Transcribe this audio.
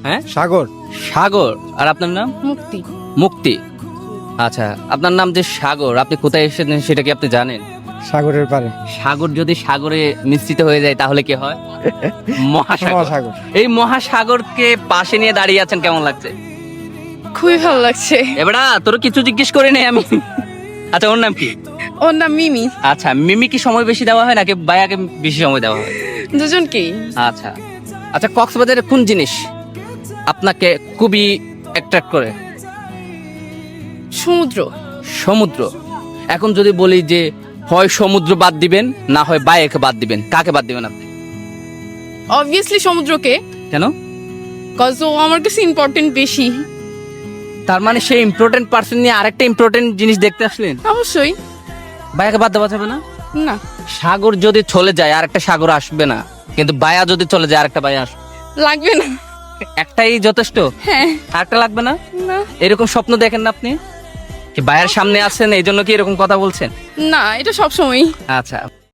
হ্যাঁ, সাগর। সাগর। আর আপনার নাম? মুক্তি। মুক্তি। আচ্ছা, আপনার নাম যে সাগর, আপনি কোথায় এসেছেন সেটা কি আপনি জানেন? সাগরের পারে। সাগর যদি সাগরে মিশ্রিত হয়ে যায় তাহলে কি হয়? মহাসাগর। মহাসাগর। এই মহাসাগরকে পাশে নিয়ে দাঁড়িয়ে আছেন, কেমন লাগছে? খুবই ভালো লাগছে। এবারে তোর কিছু জিজ্ঞেস করে নেই আমি। আচ্ছা, ওর নাম কি? ওর নাম মিমি। আচ্ছা, মিমি কি সময় বেশি দেওয়া হয় নাকি বায়াকে বেশি সময় দেওয়া হয়? দুজনকেই। আচ্ছা আচ্ছা, কক্সবাজারের কোন জিনিস আপনাকে খুবই অ্যাট্রাক্ট করে? সমুদ্র। সমুদ্র। এখন যদি বলি যে হয় সমুদ্র বাদ দিবেন না হয় বায়াকে বাদ দিবেন, কাকে বাদ দিবেন আপনি? অবভিয়াসলি সমুদ্রকে, কেন? কজ ও আমার কাছে ইম্পর্টেন্ট বেশি। তার মানে সেই ইম্পর্টেন্ট পার্সন নিয়ে আরেকটা ইম্পর্টেন্ট জিনিস দেখতে আসলেন? অবশ্যই। বায়াকে বাদ দেওয়া যাবে না? না, সাগর যদি চলে যায় আরেকটা সাগর আসবে না, কিন্তু বায়া যদি চলে যায় আরেকটা বায়া আসবে। লাগবে না। একটাই যথেষ্ট? হ্যাঁ। আরেকটা লাগবে না? না এরকম স্বপ্ন দেখেন না আপনি? কি বায়ার সামনে আছেন এই জন্য কি এরকম কথা বলছেন? না, এটা সবসময়। আচ্ছা।